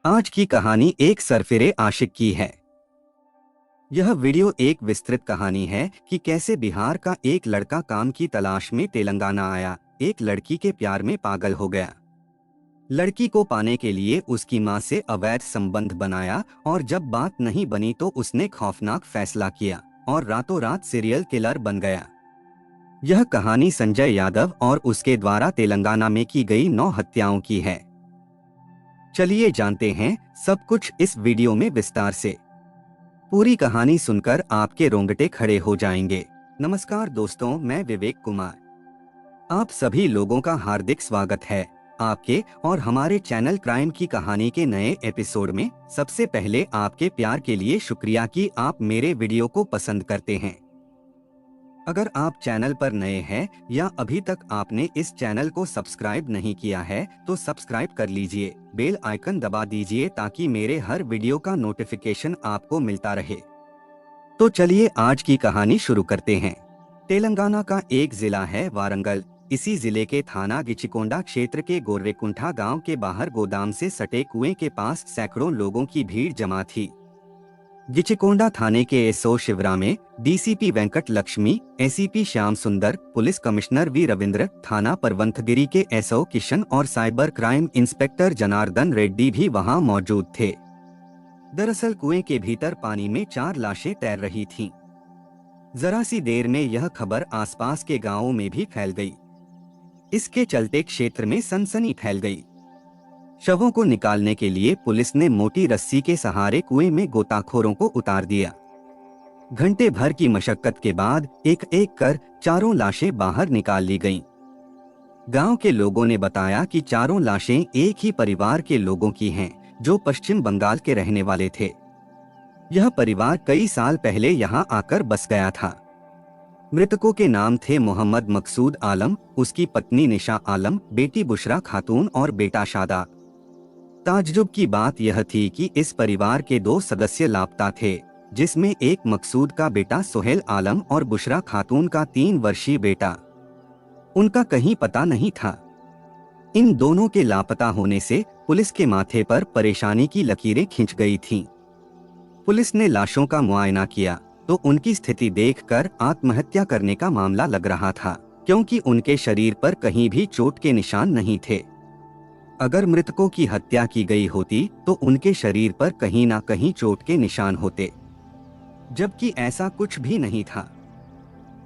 आज की कहानी एक सरफिरे आशिक की है। यह वीडियो एक विस्तृत कहानी है कि कैसे बिहार का एक लड़का काम की तलाश में तेलंगाना आया, एक लड़की के प्यार में पागल हो गया। लड़की को पाने के लिए उसकी मां से अवैध संबंध बनाया और जब बात नहीं बनी तो उसने खौफनाक फैसला किया और रातों रात सीरियल किलर बन गया। यह कहानी संजय यादव और उसके द्वारा तेलंगाना में की गई 9 हत्याओं की है। चलिए जानते हैं सब कुछ इस वीडियो में विस्तार से। पूरी कहानी सुनकर आपके रोंगटे खड़े हो जाएंगे। नमस्कार दोस्तों, मैं विवेक कुमार। आप सभी लोगों का हार्दिक स्वागत है आपके और हमारे चैनल क्राइम की कहानी के नए एपिसोड में। सबसे पहले आपके प्यार के लिए शुक्रिया कि आप मेरे वीडियो को पसंद करते हैं। अगर आप चैनल पर नए हैं या अभी तक आपने इस चैनल को सब्सक्राइब नहीं किया है तो सब्सक्राइब कर लीजिए, बेल आइकन दबा दीजिए ताकि मेरे हर वीडियो का नोटिफिकेशन आपको मिलता रहे। तो चलिए आज की कहानी शुरू करते हैं। तेलंगाना का एक जिला है वारंगल। इसी जिले के थाना गिचिकोंडा क्षेत्र के गोर्वेकुंठा गांव के बाहर गोदाम से सटे कुएं के पास सैकड़ों लोगों की भीड़ जमा थी। गिचिकोंडा थाने के SO Shivaram, DCP Venkat Lakshmi, ACP Shyam Sundar, police commissioner we Ravindra, थाना परवंथगिरी के एसओ किशन और cyber crime inspector Janardan Reddy भी वहां मौजूद थे। दरअसल कुएं के भीतर पानी में 4 लाशें तैर रही थीं। जरा सी देर में यह खबर आसपास के गांवों में भी फैल गई। इसके चलते क्षेत्र में सनसनी फैल गई। शवों को निकालने के लिए पुलिस ने मोटी रस्सी के सहारे कुएं में गोताखोरों को उतार दिया। घंटे भर की मशक्कत के बाद एक एक कर 4 लाशें बाहर निकाल ली गईं। गांव के लोगों ने बताया कि 4 लाशें एक ही परिवार के लोगों की हैं, जो पश्चिम बंगाल के रहने वाले थे। यह परिवार कई साल पहले यहां आकर बस गया था। मृतकों के नाम थे मोहम्मद मकसूद आलम, उसकी पत्नी निशा आलम, बेटी बुशरा खातून और बेटा शादा। ताज्जुब की बात यह थी कि इस परिवार के 2 सदस्य लापता थे, जिसमें एक मकसूद का बेटा सोहेल आलम और बुशरा खातून का 3 वर्षीय बेटा। उनका कहीं पता नहीं था। इन दोनों के लापता होने से पुलिस के माथे पर परेशानी की लकीरें खिंच गई थीं। पुलिस ने लाशों का मुआयना किया तो उनकी स्थिति देखकर आत्महत्या करने का मामला लग रहा था, क्योंकि उनके शरीर पर कहीं भी चोट के निशान नहीं थे। अगर मृतकों की हत्या की गई होती तो उनके शरीर पर कहीं ना कहीं चोट के निशान होते, जबकि ऐसा कुछ भी नहीं था।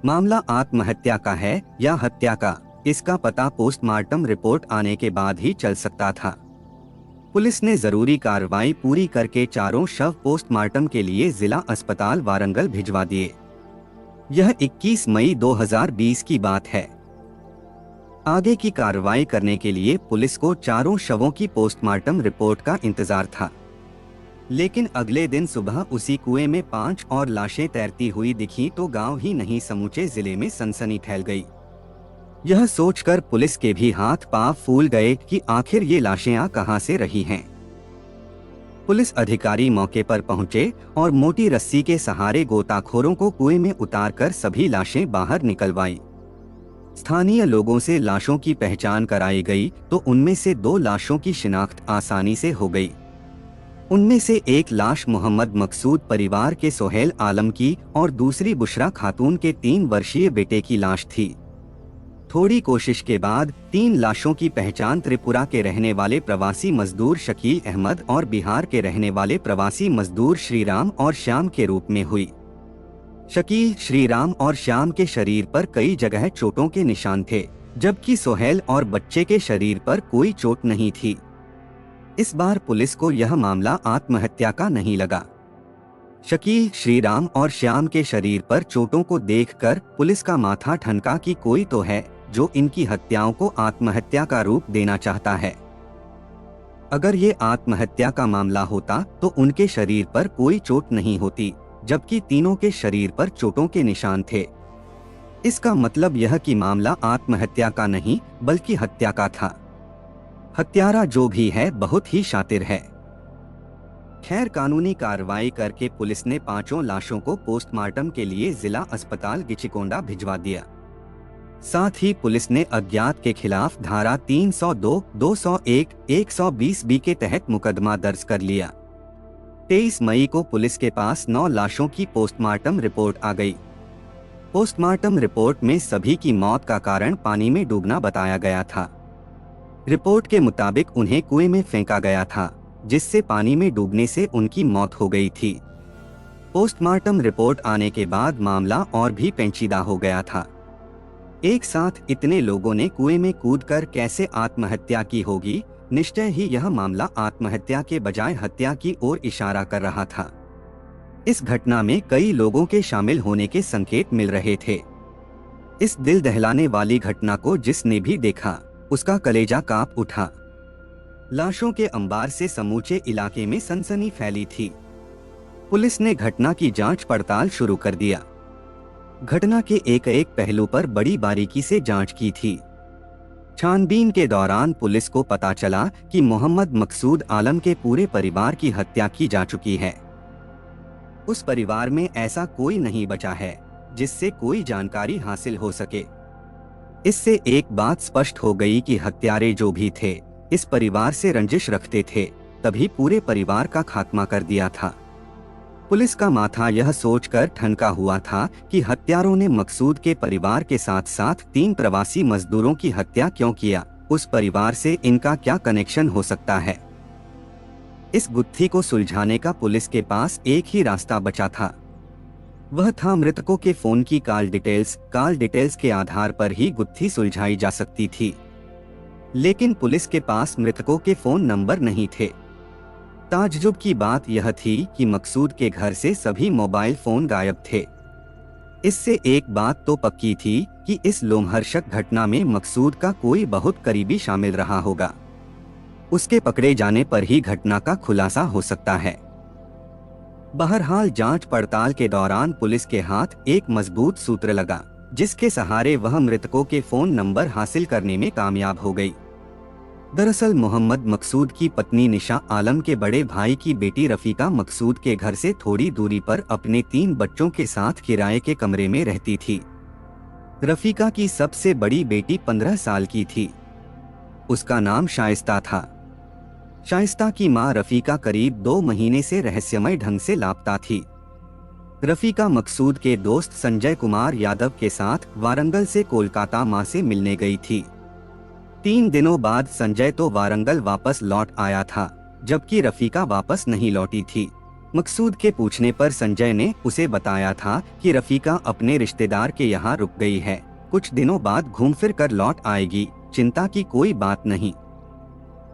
मामला आत्महत्या का है या हत्या का, इसका पता पोस्टमार्टम रिपोर्ट आने के बाद ही चल सकता था। पुलिस ने जरूरी कार्रवाई पूरी करके 4 शव पोस्टमार्टम के लिए जिला अस्पताल वारंगल भिजवा दिए। यह 21 मई 2020 की बात है। आगे की कार्रवाई करने के लिए पुलिस को 4 शवों की पोस्टमार्टम रिपोर्ट का इंतजार था। लेकिन अगले दिन सुबह उसी कुएं में 5 और लाशें तैरती हुई दिखी तो गांव ही नहीं समूचे जिले में सनसनी फैल गई। यह सोचकर पुलिस के भी हाथ पांव फूल गए कि आखिर ये लाशें कहां से रही हैं। पुलिस अधिकारी मौके पर पहुंचे और मोटी रस्सी के सहारे गोताखोरों को कुएं में उतारकर सभी लाशें बाहर निकलवाई। स्थानीय लोगों से लाशों की पहचान कराई गई तो उनमें से 2 लाशों की शिनाख्त आसानी से हो गई। उनमें से एक लाश मोहम्मद मकसूद परिवार के सोहेल आलम की और दूसरी बुशरा खातून के 3 वर्षीय बेटे की लाश थी। थोड़ी कोशिश के बाद 3 लाशों की पहचान त्रिपुरा के रहने वाले प्रवासी मजदूर शकील अहमद और बिहार के रहने वाले प्रवासी मजदूर श्रीराम और श्याम के रूप में हुई। शकील, श्रीराम और श्याम के शरीर पर कई जगह चोटों के निशान थे, जबकि सोहेल और बच्चे के शरीर पर कोई चोट नहीं थी। इस बार पुलिस को यह मामला आत्महत्या का नहीं लगा। शकील, श्रीराम और श्याम के शरीर पर चोटों को देखकर पुलिस का माथा ठनका कि कोई तो है जो इनकी हत्याओं को आत्महत्या का रूप देना चाहता है। अगर ये आत्महत्या का मामला होता तो उनके शरीर पर कोई चोट नहीं होती, जबकि तीनों के शरीर पर चोटों के निशान थे। इसका मतलब यह कि मामला आत्महत्या का नहीं बल्कि हत्या का था। हत्यारा जो भी है बहुत ही शातिर है। खैर, कानूनी कार्रवाई करके पुलिस ने 5 लाशों को पोस्टमार्टम के लिए जिला अस्पताल गिचिकोंडा भिजवा दिया। साथ ही पुलिस ने अज्ञात के खिलाफ धारा 302, 201, 120 बी के तहत मुकदमा दर्ज कर लिया। 23 मई को पुलिस के पास 9 लाशों की पोस्टमार्टम रिपोर्ट आ गई। पोस्टमार्टम रिपोर्ट में सभी की मौत का कारण पानी में डूबना बताया गया था। रिपोर्ट के मुताबिक उन्हें कुएं में फेंका गया था, जिससे पानी में डूबने से उनकी मौत हो गई थी। पोस्टमार्टम रिपोर्ट आने के बाद मामला और भी पेचीदा हो गया था। एक साथ इतने लोगों ने कुएं में कूदकर कैसे आत्महत्या की होगी? निश्चय ही यह मामला आत्महत्या के बजाय हत्या की ओर इशारा कर रहा था। इस घटना में कई लोगों के शामिल होने के संकेत मिल रहे थे। इस दिल दहलाने वाली घटना को जिसने भी देखा, उसका कलेजा कांप उठा। लाशों के अंबार से समूचे इलाके में सनसनी फैली थी। पुलिस ने घटना की जांच पड़ताल शुरू कर दिया। घटना के एक एक पहलू पर बड़ी बारीकी से जांच की थी। छानबीन के दौरान पुलिस को पता चला कि मोहम्मद मकसूद आलम के पूरे परिवार की हत्या की जा चुकी है। उस परिवार में ऐसा कोई नहीं बचा है जिससे कोई जानकारी हासिल हो सके। इससे एक बात स्पष्ट हो गई कि हत्यारे जो भी थे, इस परिवार से रंजिश रखते थे, तभी पूरे परिवार का खात्मा कर दिया था। पुलिस का माथा यह सोचकर ठनका हुआ था कि हत्यारों ने मकसूद के परिवार के साथ साथ 3 प्रवासी मजदूरों की हत्या क्यों किया? उस परिवार से इनका क्या कनेक्शन हो सकता है? इस गुत्थी को सुलझाने का पुलिस के पास एक ही रास्ता बचा था। वह था मृतकों के फोन की कॉल डिटेल्स के आधार पर ही गुत्थी सुलझाई जा सकती थी। लेकिन पुलिस के पास मृतकों के फोन नंबर नहीं थे। ताज्जुब की बात यह थी कि मकसूद के घर से सभी मोबाइल फोन गायब थे। इससे एक बात तो पक्की थी कि इस लोमहर्षक घटना में मकसूद का कोई बहुत करीबी शामिल रहा होगा। उसके पकड़े जाने पर ही घटना का खुलासा हो सकता है। बहरहाल जांच पड़ताल के दौरान पुलिस के हाथ एक मजबूत सूत्र लगा, जिसके सहारे वह मृतकों के फोन नंबर हासिल करने में कामयाब हो गई। दरअसल मोहम्मद मकसूद की पत्नी निशा आलम के बड़े भाई की बेटी रफीका मकसूद के घर से थोड़ी दूरी पर अपने 3 बच्चों के साथ किराए के कमरे में रहती थी। रफीका की सबसे बड़ी बेटी 15 साल की थी। उसका नाम शाइस्ता था। शाइस्ता की मां रफीका करीब 2 महीने से रहस्यमय ढंग से लापता थी। रफीका मकसूद के दोस्त संजय कुमार यादव के साथ वारंगल से कोलकाता मां से मिलने गई थी। 3 दिनों बाद संजय तो वारंगल वापस लौट आया था, जबकि रफीका वापस नहीं लौटी थी। मकसूद के पूछने पर संजय ने उसे बताया था कि रफीका अपने रिश्तेदार के यहाँ रुक गई है, कुछ दिनों बाद घूम फिर कर लौट आएगी, चिंता की कोई बात नहीं।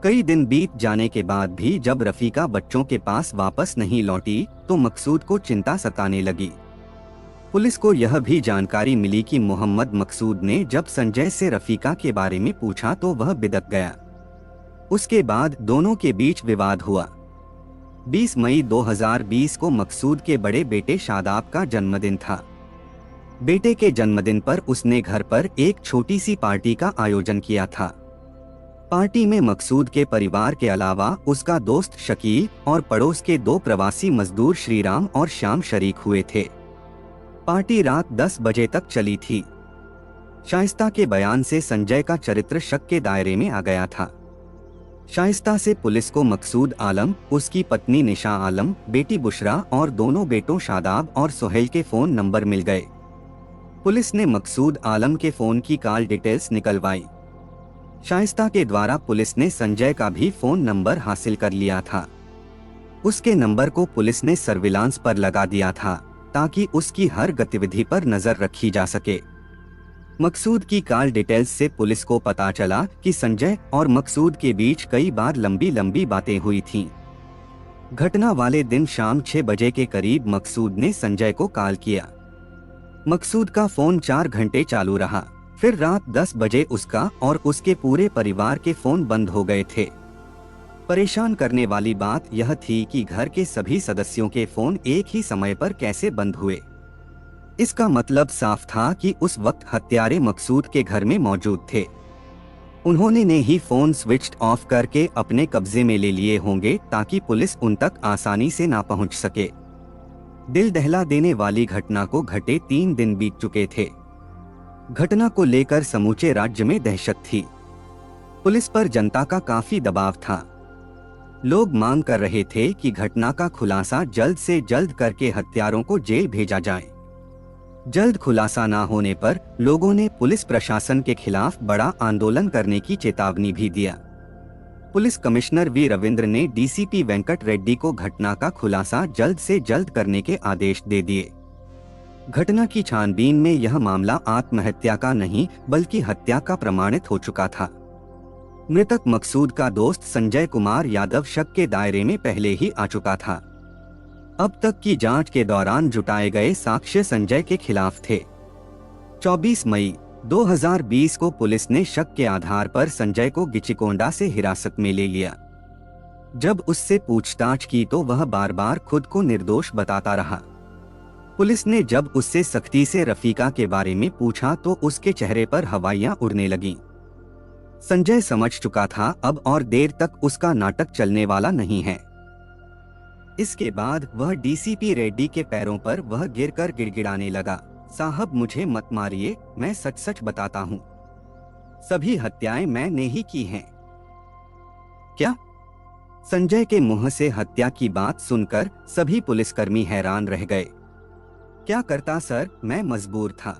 कई दिन बीत जाने के बाद भी जब रफीका बच्चों के पास वापस नहीं लौटी तो मकसूद को चिंता सताने लगी। पुलिस को यह भी जानकारी मिली कि मोहम्मद मकसूद ने जब संजय से रफीका के बारे में पूछा तो वह बिदक गया। उसके बाद दोनों के बीच विवाद हुआ। 20 मई 2020 को मकसूद के बड़े बेटे शादाब का जन्मदिन था। बेटे के जन्मदिन पर उसने घर पर एक छोटी सी पार्टी का आयोजन किया था। पार्टी में मकसूद के परिवार के अलावा उसका दोस्त शकील और पड़ोस के 2 प्रवासी मजदूर श्रीराम और श्याम शरीक हुए थे। पार्टी रात 10 बजे तक चली थी। शाइस्ता के बयान से संजय का चरित्र शक के दायरे में आ गया था। शाइस्ता से पुलिस को मकसूद आलम, उसकी पत्नी निशा आलम, बेटी बुशरा और दोनों बेटों शादाब और सोहेल के फोन नंबर मिल गए। पुलिस ने मकसूद आलम के फोन की कॉल डिटेल्स निकलवाई। शाइस्ता के द्वारा पुलिस ने संजय का भी फोन नंबर हासिल कर लिया था। उसके नंबर को पुलिस ने सर्विलांस पर लगा दिया था ताकि उसकी हर गतिविधि पर नजर रखी जा सके। मकसूद की कॉल डिटेल्स से पुलिस को पता चला कि संजय और मकसूद के बीच कई बार लंबी लंबी बातें हुई थीं। घटना वाले दिन शाम 6 बजे के करीब मकसूद ने संजय को कॉल किया। मकसूद का फोन 4 घंटे चालू रहा। फिर रात 10 बजे उसका और उसके पूरे परिवार के फोन बंद हो गए थे। परेशान करने वाली बात यह थी कि घर के सभी सदस्यों के फोन एक ही समय पर कैसे बंद हुए। इसका मतलब साफ था कि उस वक्त हत्यारे मकसूद के घर में मौजूद थे। उन्होंने ने ही फोन स्विच्ड ऑफ करके अपने कब्जे में ले लिए होंगे ताकि पुलिस उन तक आसानी से ना पहुंच सके। दिल दहला देने वाली घटना को घटे 3 दिन बीत चुके थे। घटना को लेकर समूचे राज्य में दहशत थी। पुलिस पर जनता का काफी दबाव था। लोग मांग कर रहे थे कि घटना का खुलासा जल्द से जल्द करके हत्यारों को जेल भेजा जाए। जल्द खुलासा न होने पर लोगों ने पुलिस प्रशासन के खिलाफ बड़ा आंदोलन करने की चेतावनी भी दिया। पुलिस कमिश्नर वी रविंद्र ने डीसीपी वेंकट रेड्डी को घटना का खुलासा जल्द से जल्द करने के आदेश दे दिए। घटना की छानबीन में यह मामला आत्महत्या का नहीं बल्कि हत्या का प्रमाणित हो चुका था। मृतक मकसूद का दोस्त संजय कुमार यादव शक के दायरे में पहले ही आ चुका था। अब तक की जांच के दौरान जुटाए गए साक्ष्य संजय के खिलाफ थे। 24 मई 2020 को पुलिस ने शक के आधार पर संजय को गिचिकोंडा से हिरासत में ले लिया। जब उससे पूछताछ की तो वह बार बार खुद को निर्दोष बताता रहा। पुलिस ने जब उससे सख्ती से रफीका के बारे में पूछा तो उसके चेहरे पर हवाइयां उड़ने लगीं। संजय समझ चुका था अब और देर तक उसका नाटक चलने वाला नहीं है। इसके बाद वह डीसीपी रेड्डी के पैरों पर वह गिरकर गिड़गिड़ाने लगा, साहब मुझे मत मारिए, मैं सच सच बताता हूँ, सभी हत्याएं मैंने ही की हैं। क्या? संजय के मुंह से हत्या की बात सुनकर सभी पुलिसकर्मी हैरान रह गए। क्या करता सर, मैं मजबूर था।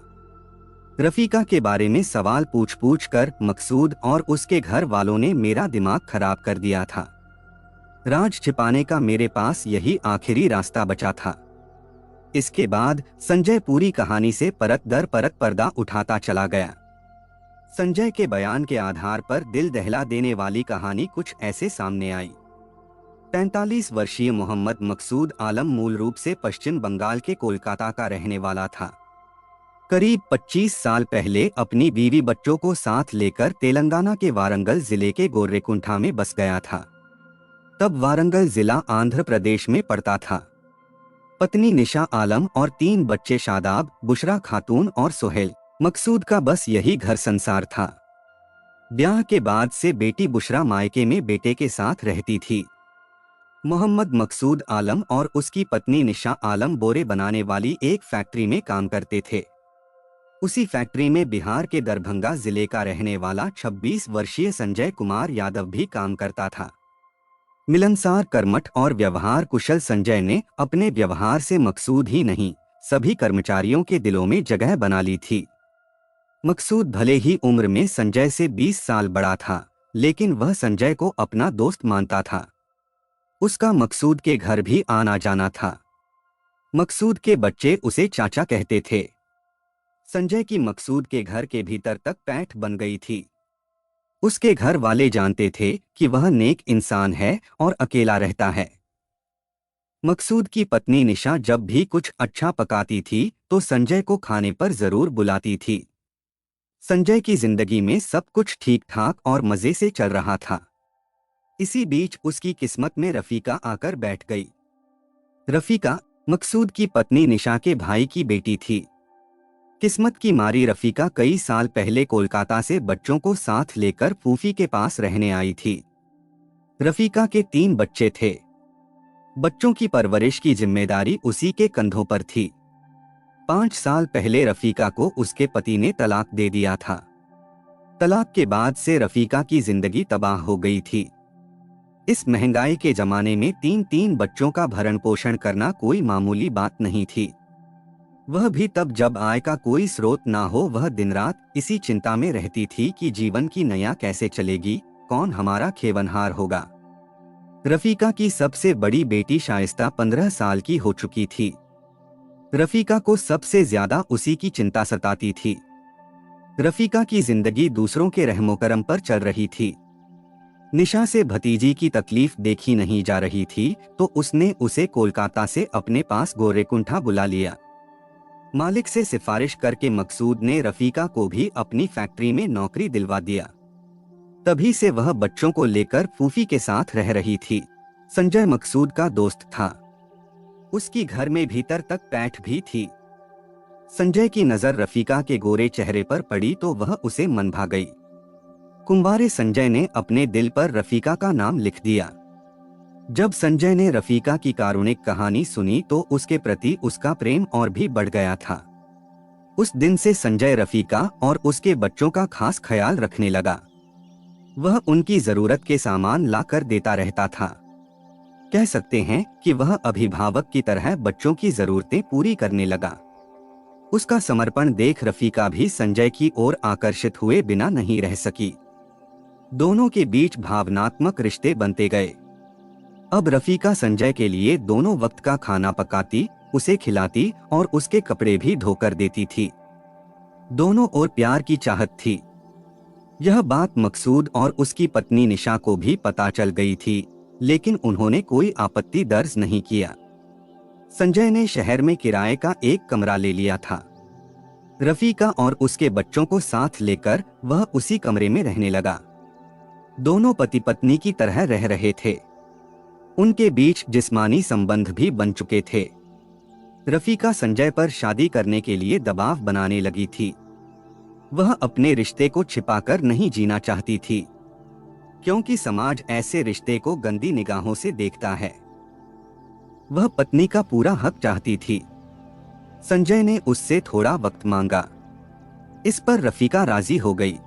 रफीका के बारे में सवाल पूछ पूछ कर मकसूद और उसके घर वालों ने मेरा दिमाग खराब कर दिया था। राज छिपाने का मेरे पास यही आखिरी रास्ता बचा था। इसके बाद संजय पूरी कहानी से परत दर परत पर्दा उठाता चला गया। संजय के बयान के आधार पर दिल दहला देने वाली कहानी कुछ ऐसे सामने आई। 43 वर्षीय मोहम्मद मकसूद आलम मूल रूप से पश्चिम बंगाल के कोलकाता का रहने वाला था। करीब 25 साल पहले अपनी बीवी बच्चों को साथ लेकर तेलंगाना के वारंगल जिले के गोर्रेकुंठा में बस गया था। तब वारंगल जिला आंध्र प्रदेश में पड़ता था। पत्नी निशा आलम और 3 बच्चे शादाब, बुशरा खातून और सोहेल। मकसूद का बस यही घर संसार था। ब्याह के बाद से बेटी बुशरा मायके में बेटे के साथ रहती थी। मोहम्मद मकसूद आलम और उसकी पत्नी निशा आलम बोरे बनाने वाली एक फैक्ट्री में काम करते थे। उसी फैक्ट्री में बिहार के दरभंगा जिले का रहने वाला 26 वर्षीय संजय कुमार यादव भी काम करता था। मिलनसार, कर्मठ और व्यवहार कुशल संजय ने अपने व्यवहार से मकसूद ही नहीं सभी कर्मचारियों के दिलों में जगह बना ली थी। मकसूद भले ही उम्र में संजय से 20 साल बड़ा था, लेकिन वह संजय को अपना दोस्त मानता था। उसका मकसूद के घर भी आना जाना था। मकसूद के बच्चे उसे चाचा कहते थे। संजय की मकसूद के घर के भीतर तक पैठ बन गई थी। उसके घर वाले जानते थे कि वह नेक इंसान है और अकेला रहता है। मकसूद की पत्नी निशा जब भी कुछ अच्छा पकाती थी तो संजय को खाने पर जरूर बुलाती थी। संजय की जिंदगी में सब कुछ ठीक ठाक और मजे से चल रहा था। इसी बीच उसकी किस्मत में रफीका आकर बैठ गई। रफीका मकसूद की पत्नी निशा के भाई की बेटी थी। किस्मत की मारी रफीका कई साल पहले कोलकाता से बच्चों को साथ लेकर फूफी के पास रहने आई थी। रफीका के 3 बच्चे थे। बच्चों की परवरिश की जिम्मेदारी उसी के कंधों पर थी। 5 साल पहले रफीका को उसके पति ने तलाक दे दिया था। तलाक के बाद से रफीका की जिंदगी तबाह हो गई थी। इस महंगाई के जमाने में 3 बच्चों का भरण पोषण करना कोई मामूली बात नहीं थी। वह भी तब जब आय का कोई स्रोत ना हो। वह दिन रात इसी चिंता में रहती थी कि जीवन की नैया कैसे चलेगी, कौन हमारा खेवनहार होगा। रफीका की सबसे बड़ी बेटी शाइस्ता 15 साल की हो चुकी थी। रफीका को सबसे ज्यादा उसी की चिंता सताती थी। रफीका की जिंदगी दूसरों के रहमोकरम पर चल रही थी। निशा से भतीजी की तकलीफ देखी नहीं जा रही थी तो उसने उसे कोलकाता से अपने पास गोरेकुंठा बुला लिया। मालिक से सिफारिश करके मकसूद ने रफीका को भी अपनी फैक्ट्री में नौकरी दिलवा दिया। तभी से वह बच्चों को लेकर फूफी के साथ रह रही थी। संजय मकसूद का दोस्त था। उसकी घर में भीतर तक पैठ भी थी। संजय की नजर रफीका के गोरे चेहरे पर पड़ी तो वह उसे मन भा गई। कुंवारे संजय ने अपने दिल पर रफीका का नाम लिख दिया। जब संजय ने रफीका की कारुणिक कहानी सुनी तो उसके प्रति उसका प्रेम और भी बढ़ गया था। उस दिन से संजय रफीका और उसके बच्चों का खास ख्याल रखने लगा। वह उनकी जरूरत के सामान लाकर देता रहता था। कह सकते हैं कि वह अभिभावक की तरह बच्चों की जरूरतें पूरी करने लगा। उसका समर्पण देख रफीका भी संजय की ओर आकर्षित हुए बिना नहीं रह सकी। दोनों के बीच भावनात्मक रिश्ते बनते गए। अब रफीका संजय के लिए दोनों वक्त का खाना पकाती, उसे खिलाती और उसके कपड़े भी धोकर देती थी। दोनों ओर प्यार की चाहत थी। यह बात मकसूद और उसकी पत्नी निशा को भी पता चल गई थी, लेकिन उन्होंने कोई आपत्ति दर्ज नहीं किया। संजय ने शहर में किराए का एक कमरा ले लिया था। रफीका और उसके बच्चों को साथ लेकर वह उसी कमरे में रहने लगा। दोनों पति पत्नी की तरह रह रहे थे। उनके बीच जिस्मानी संबंध भी बन चुके थे। रफीका संजय पर शादी करने के लिए दबाव बनाने लगी थी। वह अपने रिश्ते को छिपाकर नहीं जीना चाहती थी, क्योंकि समाज ऐसे रिश्ते को गंदी निगाहों से देखता है। वह पत्नी का पूरा हक चाहती थी। संजय ने उससे थोड़ा वक्त मांगा। इस पर रफीका राजी हो गई।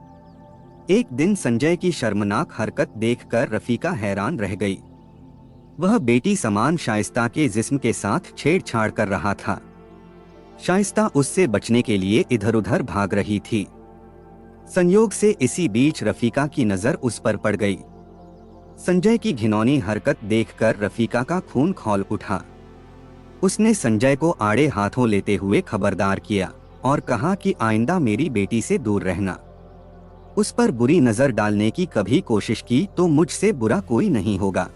एक दिन संजय की शर्मनाक हरकत देखकर रफीका हैरान रह गई। वह बेटी समान शाइस्ता के जिस्म के साथ छेड़छाड़ कर रहा था। शाइस्ता उससे बचने के लिए इधर उधर भाग रही थी। संयोग से इसी बीच रफीका की नजर उस पर पड़ गई। संजय की घिनौनी हरकत देखकर रफीका का खून खौल उठा। उसने संजय को आड़े हाथों लेते हुए खबरदार किया और कहा कि आइंदा मेरी बेटी से दूर रहना। उस पर बुरी नजर डालने की कभी कोशिश की तो मुझसे बुरा कोई नहीं होगा।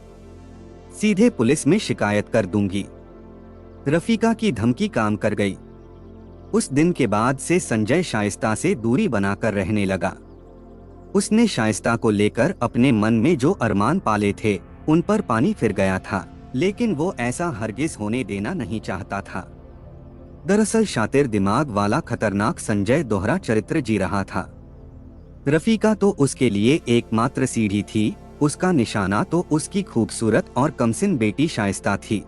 सीधे पुलिस में शिकायत कर दूंगी। रफीका की धमकी काम कर गई। उस दिन के बाद से संजय शाइस्ता से दूरी बनाकर रहने लगा। उसने शाइस्ता को लेकर अपने मन में जो अरमान पाले थे उन पर पानी फिर गया था, लेकिन वो ऐसा हरगिज होने देना नहीं चाहता था। दरअसल शातिर दिमाग वाला खतरनाक संजय दोहरा चरित्र जी रहा था। रफीका तो उसके लिए एकमात्र सीढ़ी थी, उसका निशाना तो उसकी खूबसूरत और कमसिन बेटी शाइस्ता थी।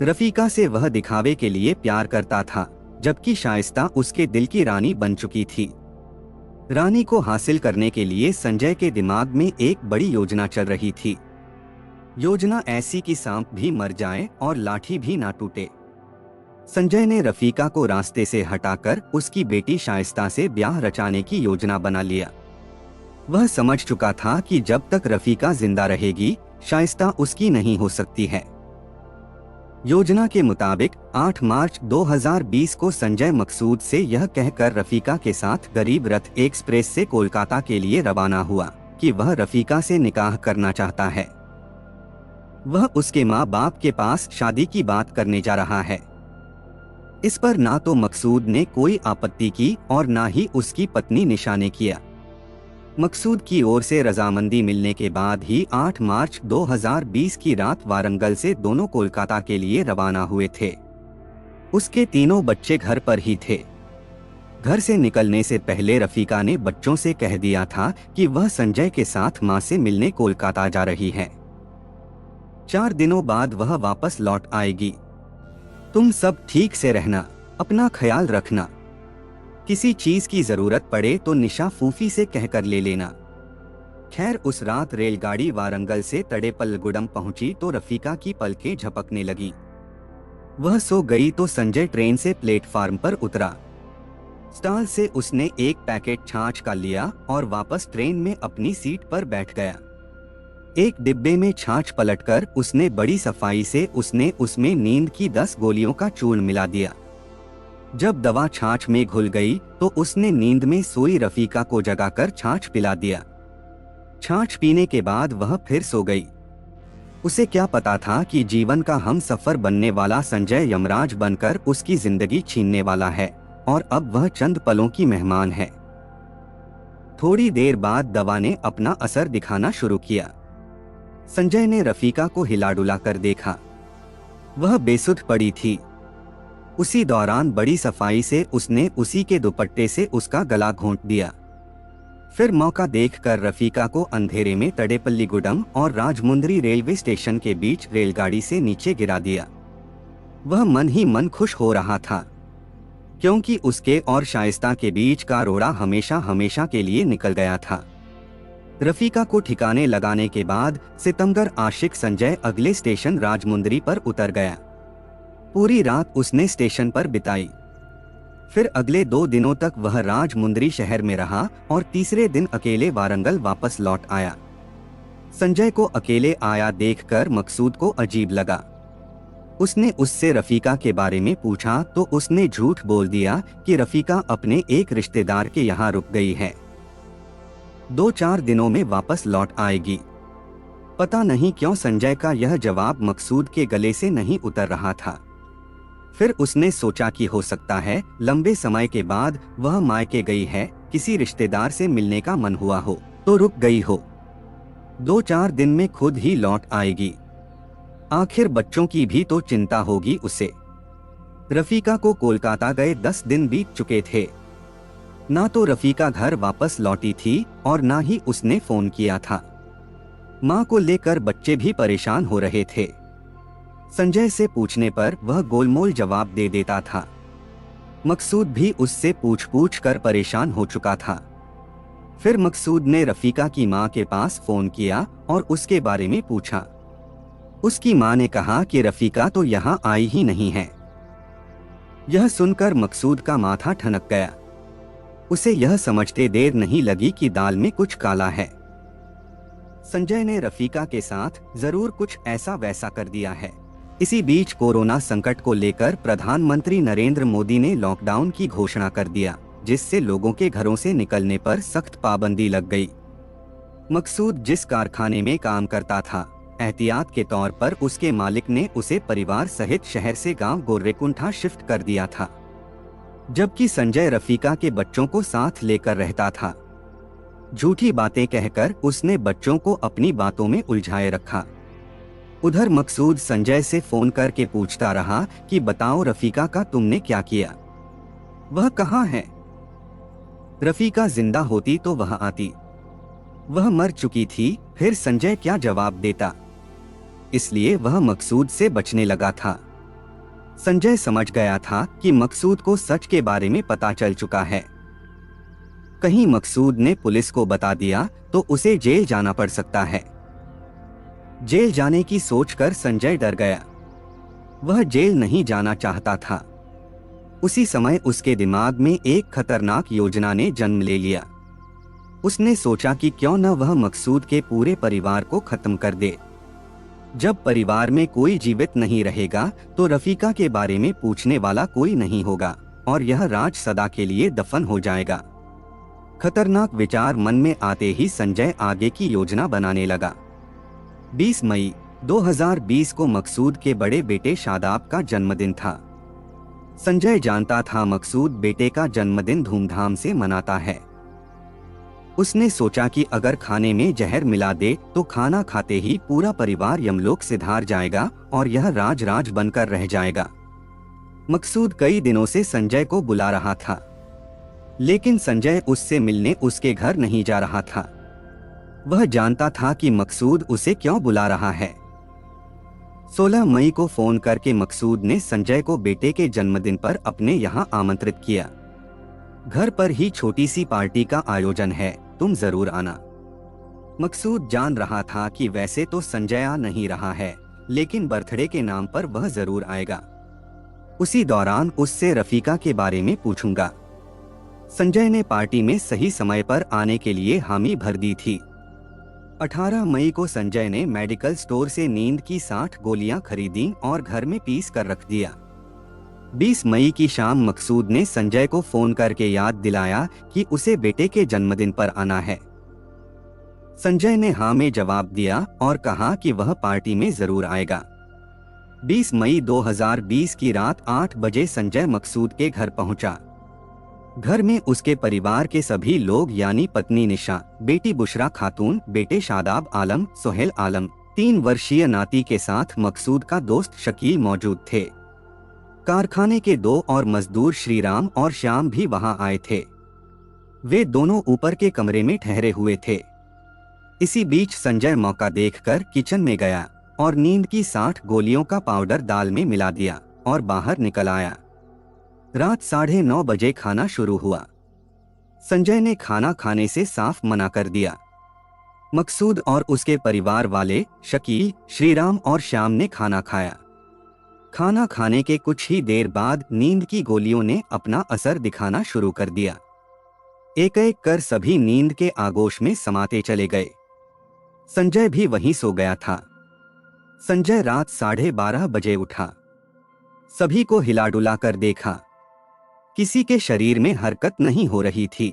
रफीका से वह दिखावे के लिए प्यार करता था, जबकि शाइस्ता उसके दिल की रानी बन चुकी थी। रानी को हासिल करने के लिए संजय के दिमाग में एक बड़ी योजना चल रही थी। योजना ऐसी कि सांप भी मर जाए और लाठी भी ना टूटे। संजय ने रफीका को रास्ते से हटाकर उसकी बेटी शाइस्ता से ब्याह रचाने की योजना बना लिया। वह समझ चुका था कि जब तक रफीका जिंदा रहेगी, शाइस्ता उसकी नहीं हो सकती है। योजना के मुताबिक 8 मार्च 2020 को संजय मकसूद से यह कहकर रफीका के साथ गरीब रथ एक्सप्रेस से कोलकाता के लिए रवाना हुआ कि वह रफीका से निकाह करना चाहता है। वह उसके माँ बाप के पास शादी की बात करने जा रहा है। इस पर ना तो मकसूद ने कोई आपत्ति की और ना ही उसकी पत्नी निशा ने किया। मकसूद की ओर से रजामंदी मिलने के बाद ही 8 मार्च 2020 की रात वारंगल से दोनों कोलकाता के लिए रवाना हुए थे। उसके तीनों बच्चे घर पर ही थे। घर से निकलने से पहले रफीका ने बच्चों से कह दिया था कि वह संजय के साथ मां से मिलने कोलकाता जा रही है। 4 दिनों बाद वह वापस लौट आएगी। तुम सब ठीक से रहना, अपना ख्याल रखना। किसी चीज की जरूरत पड़े तो निशा फूफी से कहकर ले लेना। खैर उस रात रेलगाड़ी वारंगल से तड़ेपल्लगुडम पहुंची तो रफीका की पलकें झपकने लगी। वह सो गई तो संजय ट्रेन से प्लेटफार्म पर उतरा। स्टॉल से उसने एक पैकेट छाछ का लिया और वापस ट्रेन में अपनी सीट पर बैठ गया। एक डिब्बे में छाछ पलटकर उसने बड़ी सफाई से उसमें नींद की 10 गोलियों का चूर्ण मिला दिया। जब दवा छाछ में घुल गई तो उसने नींद में सोई रफीका को जगाकर छाछ पिला दिया। छाछ पीने के बाद वह फिर सो गई। उसे क्या पता था कि जीवन का हमसफर बनने वाला संजय यमराज बनकर उसकी जिंदगी छीनने वाला है और अब वह चंद पलों की मेहमान है। थोड़ी देर बाद दवा ने अपना असर दिखाना शुरू किया। संजय ने रफीका को हिला डुला कर देखा। वह बेसुध पड़ी थी। उसी दौरान बड़ी सफाई से उसने उसी के दुपट्टे से उसका गला घोंट दिया। फिर मौका देखकर रफीका को अंधेरे में तड़ेपल्लीगुडम और राजमुंद्री रेलवे स्टेशन के बीच रेलगाड़ी से नीचे गिरा दिया। वह मन ही मन खुश हो रहा था। क्योंकि उसके और शाइस्ता के बीच का रोड़ा हमेशा हमेशा के लिए निकल गया था। रफीका को ठिकाने लगाने के बाद सितमगर आशिक संजय अगले स्टेशन राजमुंदरी पर उतर गया। पूरी रात उसने स्टेशन पर बिताई। फिर अगले 2 दिनों तक वह राजमुंदरी शहर में रहा और तीसरे दिन अकेले वारंगल वापस लौट आया। संजय को अकेले आया देखकर मकसूद को अजीब लगा। उसने उससे रफीका के बारे में पूछा तो उसने झूठ बोल दिया कि रफीका अपने एक रिश्तेदार के यहाँ रुक गई है, 2-4 दिनों में वापस लौट आएगी। पता नहीं क्यों संजय का यह जवाब मकसूद के गले से नहीं उतर रहा था। फिर उसने सोचा कि हो सकता है लंबे समय के बाद वह मायके गई है, किसी रिश्तेदार से मिलने का मन हुआ हो तो रुक गई हो, 2-4 दिन में खुद ही लौट आएगी। आखिर बच्चों की भी तो चिंता होगी उसे। रफीका को कोलकाता गए 10 दिन बीत चुके थे। ना तो रफीका घर वापस लौटी थी और ना ही उसने फोन किया था। मां को लेकर बच्चे भी परेशान हो रहे थे। संजय से पूछने पर वह गोलमोल जवाब दे देता था। मकसूद भी उससे पूछ कर परेशान हो चुका था। फिर मकसूद ने रफीका की मां के पास फोन किया और उसके बारे में पूछा। उसकी मां ने कहा कि रफीका तो यहाँ आई ही नहीं है। यह सुनकर मकसूद का माथा ठनक गया। उसे यह समझते देर नहीं लगी कि दाल में कुछ काला है। संजय ने रफीका के साथ जरूर कुछ ऐसा वैसा कर दिया है। इसी बीच कोरोना संकट को लेकर प्रधानमंत्री नरेंद्र मोदी ने लॉकडाउन की घोषणा कर दिया, जिससे लोगों के घरों से निकलने पर सख्त पाबंदी लग गई। मकसूद जिस कारखाने में काम करता था, एहतियात के तौर पर उसके मालिक ने उसे परिवार सहित शहर से गांव गोर्रेकुंठा शिफ्ट कर दिया था, जबकि संजय रफीका के बच्चों को साथ लेकर रहता था। झूठी बातें कहकर उसने बच्चों को अपनी बातों में उलझाए रखा। उधर मकसूद संजय से फोन करके पूछता रहा कि बताओ रफीका का तुमने क्या किया, वह कहाँ है? रफीका जिंदा होती तो वह आती, वह मर चुकी थी। फिर संजय क्या जवाब देता, इसलिए वह मकसूद से बचने लगा था। संजय समझ गया था कि मकसूद को सच के बारे में पता चल चुका है। कहीं मकसूद ने पुलिस को बता दिया तो उसे जेल जाना पड़ सकता है। जेल जाने की सोचकर संजय डर गया। वह जेल नहीं जाना चाहता था। उसी समय उसके दिमाग में एक खतरनाक योजना ने जन्म ले लिया। उसने सोचा कि क्यों न वह मकसूद के पूरे परिवार को खत्म कर दे। जब परिवार में कोई जीवित नहीं रहेगा तो रफीका के बारे में पूछने वाला कोई नहीं होगा और यह राज सदा के लिए दफन हो जाएगा। खतरनाक विचार मन में आते ही संजय आगे की योजना बनाने लगा। 20 मई 2020 को मकसूद के बड़े बेटे शादाब का जन्मदिन था। संजय जानता था मकसूद बेटे का जन्मदिन धूमधाम से मनाता है। उसने सोचा कि अगर खाने में जहर मिला दे तो खाना खाते ही पूरा परिवार यमलोक सिधार जाएगा और यह राज राज बनकर रह जाएगा। मकसूद कई दिनों से संजय को बुला रहा था, लेकिन संजय उससे मिलने उसके घर नहीं जा रहा था। वह जानता था कि मकसूद उसे क्यों बुला रहा है। 16 मई को फोन करके मकसूद ने संजय को बेटे के जन्मदिन पर अपने यहाँ आमंत्रित किया। घर पर ही छोटी सी पार्टी का आयोजन है, तुम जरूर आना। मकसूद जान रहा था कि वैसे तो संजय आ नहीं रहा है, लेकिन बर्थडे के नाम पर वह जरूर आएगा। उसी दौरान उससे रफीका के बारे में पूछूंगा। संजय ने पार्टी में सही समय पर आने के लिए हामी भर दी थी। 18 मई को संजय ने मेडिकल स्टोर से नींद की 60 गोलियां खरीदी और घर में पीस कर रख दिया। 20 मई की शाम मकसूद ने संजय को फोन करके याद दिलाया कि उसे बेटे के जन्मदिन पर आना है। संजय ने हाँ में जवाब दिया और कहा कि वह पार्टी में जरूर आएगा। 20 मई 2020 की रात 8 बजे संजय मकसूद के घर पहुंचा। घर में उसके परिवार के सभी लोग यानी पत्नी निशा, बेटी बुशरा खातून, बेटे शादाब आलम, सोहेल आलम, 3 वर्षीय नाती के साथ मकसूद का दोस्त शकील मौजूद थे। कारखाने के 2 और मजदूर श्रीराम और श्याम भी वहां आए थे। वे दोनों ऊपर के कमरे में ठहरे हुए थे। इसी बीच संजय मौका देखकर किचन में गया और नींद की 60 गोलियों का पाउडर दाल में मिला दिया और बाहर निकल आया। रात 9:30 बजे खाना शुरू हुआ। संजय ने खाना खाने से साफ मना कर दिया। मकसूद और उसके परिवार वाले शकील, श्रीराम और श्याम ने खाना खाया। खाना खाने के कुछ ही देर बाद नींद की गोलियों ने अपना असर दिखाना शुरू कर दिया। एक एक कर सभी नींद के आगोश में समाते चले गए। संजय भी वहीं सो गया था। संजय रात 12:30 बजे उठा। सभी को हिला-डुला कर देखा। किसी के शरीर में हरकत नहीं हो रही थी।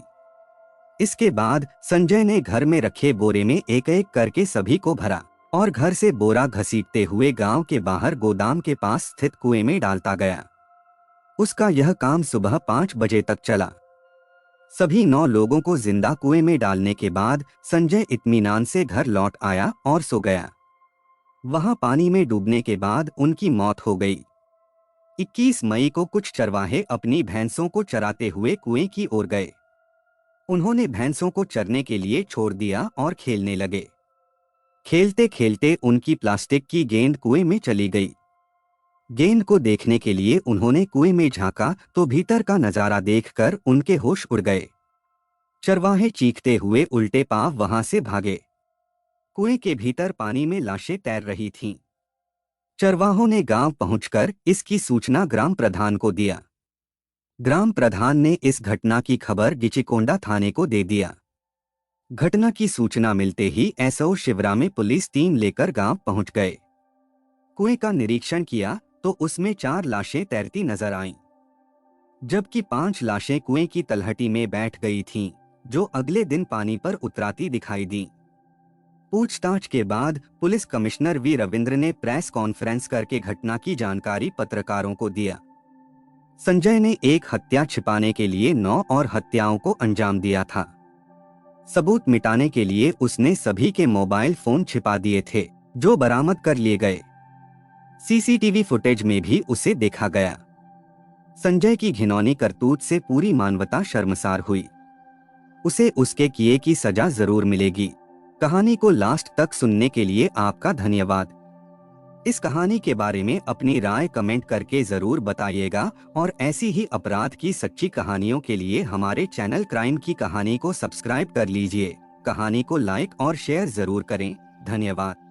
इसके बाद संजय ने घर में रखे बोरे में एक एक करके सभी को भरा और घर से बोरा घसीटते हुए गांव के बाहर गोदाम के पास स्थित कुएं में डालता गया। उसका यह काम सुबह 5 बजे तक चला। सभी 9 लोगों को जिंदा कुएं में डालने के बाद संजय इत्मीनान से घर लौट आया और सो गया। वहां पानी में डूबने के बाद उनकी मौत हो गई। 21 मई को कुछ चरवाहे अपनी भैंसों को चराते हुए कुएं की ओर गए। उन्होंने भैंसों को चरने के लिए छोड़ दिया और खेलने लगे। खेलते खेलते उनकी प्लास्टिक की गेंद कुएं में चली गई। गेंद को देखने के लिए उन्होंने कुएं में झांका तो भीतर का नजारा देखकर उनके होश उड़ गए। चरवाहे चीखते हुए उल्टे पांव वहां से भागे। कुएं के भीतर पानी में लाशें तैर रही थीं। चरवाहों ने गांव पहुंचकर इसकी सूचना ग्राम प्रधान को दिया। ग्राम प्रधान ने इस घटना की खबर गिचिकोंडा थाने को दे दिया। घटना की सूचना मिलते ही एसओ शिवरामे पुलिस टीम लेकर गांव पहुंच गए। कुएं का निरीक्षण किया तो उसमें 4 लाशें तैरती नजर आईं, जबकि 5 लाशें कुएं की तलहटी में बैठ गई थीं, जो अगले दिन पानी पर उतराती दिखाई दीं। पूछताछ के बाद पुलिस कमिश्नर वी रविंद्र ने प्रेस कॉन्फ्रेंस करके घटना की जानकारी पत्रकारों को दिया। संजय ने एक हत्या छिपाने के लिए 9 और हत्याओं को अंजाम दिया था। सबूत मिटाने के लिए उसने सभी के मोबाइल फोन छिपा दिए थे, जो बरामद कर लिए गए। सीसीटीवी फुटेज में भी उसे देखा गया। संजय की घिनौनी करतूत से पूरी मानवता शर्मसार हुई। उसे उसके किए की सजा जरूर मिलेगी। कहानी को लास्ट तक सुनने के लिए आपका धन्यवाद। इस कहानी के बारे में अपनी राय कमेंट करके जरूर बताइएगा और ऐसी ही अपराध की सच्ची कहानियों के लिए हमारे चैनल क्राइम की कहानी को सब्सक्राइब कर लीजिए। कहानी को लाइक और शेयर जरूर करें। धन्यवाद।